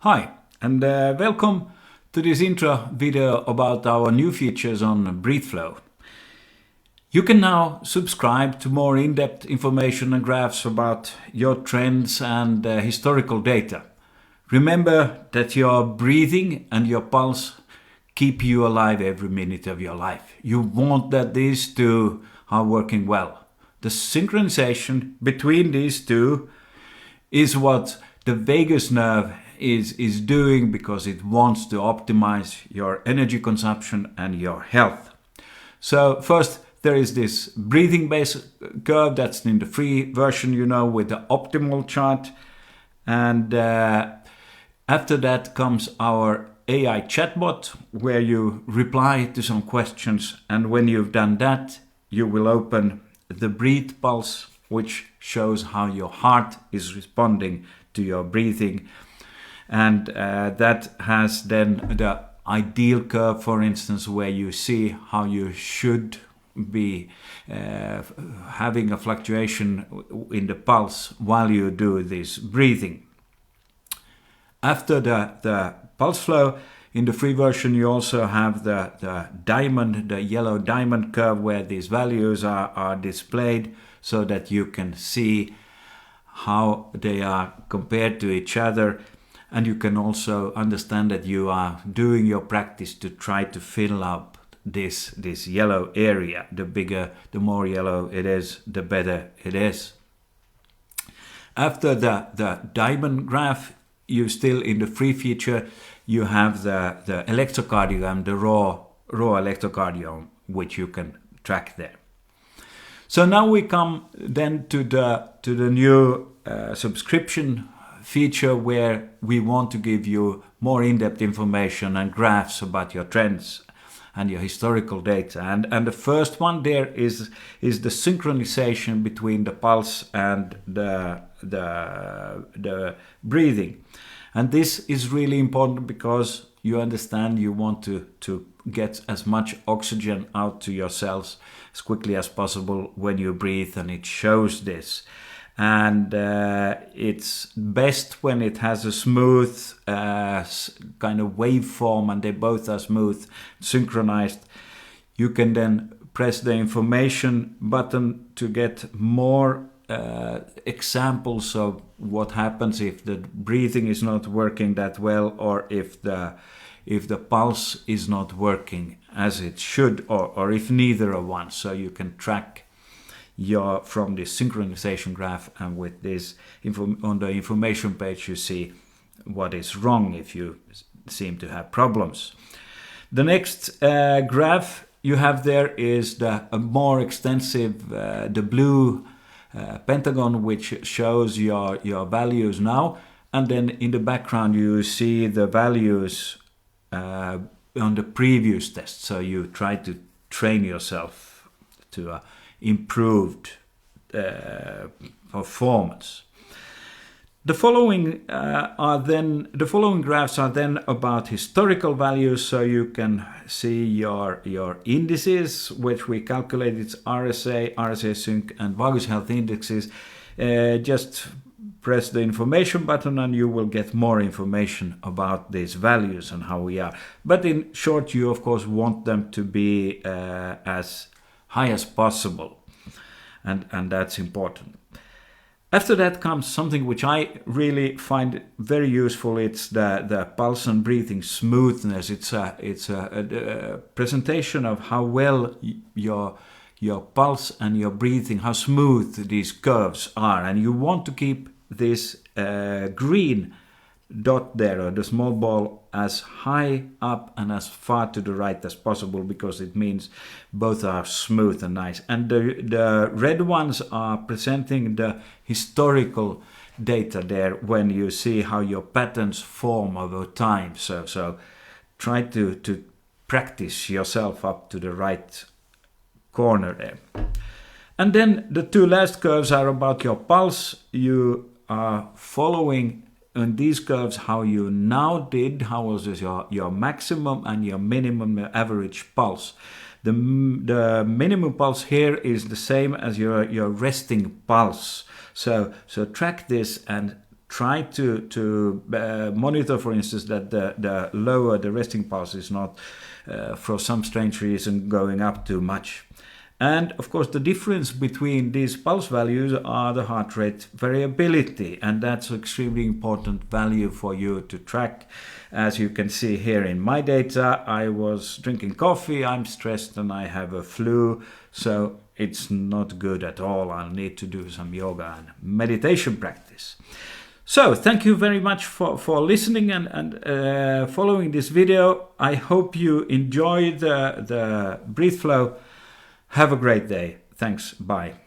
Hi, and welcome to this intro video about our new features on BreatheFlow. You can now subscribe to more in-depth information and graphs about your trends and historical data. Remember that your breathing and your pulse keep you alive every minute of your life. You want that these two are working well. The synchronization between these two is what the vagus nerve is doing because it wants to optimize your energy consumption and your health. So first there is this breathing base curve that's in the free version, with the optimal chart. And after that comes our AI chatbot where you reply to some questions. And when you've done that, you will open the breathe pulse, which shows how your heart is responding to your breathing. And that has then the ideal curve, for instance, where you see how you should be having a fluctuation in the pulse while you do this breathing. After the pulse flow, in the free version you also have the yellow diamond curve where these values are displayed so that you can see how they are compared to each other. And you can also understand that you are doing your practice to try to fill up this yellow area. The more yellow it is, the better it is. After the diamond graph, you still in the free feature, you have the electrocardiogram, the raw electrocardiogram, which you can track there. So now we come then to the new subscription feature where we want to give you more in-depth information and graphs about your trends and your historical data. And the first one there is the synchronization between the pulse and the breathing. And this is really important because you understand you want to get as much oxygen out to your cells as quickly as possible when you breathe, and it shows this. And it's best when it has a smooth kind of waveform and they both are smooth, synchronized. You can then press the information button to get more examples of what happens if the breathing is not working that well, or if the pulse is not working as it should, or if neither of one. So you can track from the synchronization graph, and with this on the information page you see what is wrong if you seem to have problems. The next graph you have there is a more extensive, the blue pentagon, which shows your values now, and then in the background you see the values on the previous test. So you try to train yourself to improved performance. The following graphs are then about historical values, so you can see your indices, which we calculate. It's RSA Sync, and Vagus Health Indexes. Just press the information button and you will get more information about these values and how we are. But in short, you of course want them to be as high as possible, and that's important. After that comes something which I really find very useful. It's the pulse and breathing smoothness. It's a presentation of how well your pulse and your breathing, how smooth these curves are, and you want to keep this green dot there, or the small ball, as high up and as far to the right as possible, because it means both are smooth and nice. And the red ones are presenting the historical data there, when you see how your patterns form over time. So try to practice yourself up to the right corner there. And then the two last curves are about your pulse. You are following on these curves how you now did, how was your maximum and your minimum average pulse. The minimum pulse here is the same as your resting pulse. So track this and try to monitor, for instance, that the lower the resting pulse is not, for some strange reason, going up too much. And of course, the difference between these pulse values are the heart rate variability, and that's an extremely important value for you to track. As you can see here in my data, I was drinking coffee, I'm stressed, and I have a flu, so it's not good at all. I'll need to do some yoga and meditation practice. So thank you very much for listening and following this video. I hope you enjoy the breath flow. Have a great day. Thanks. Bye.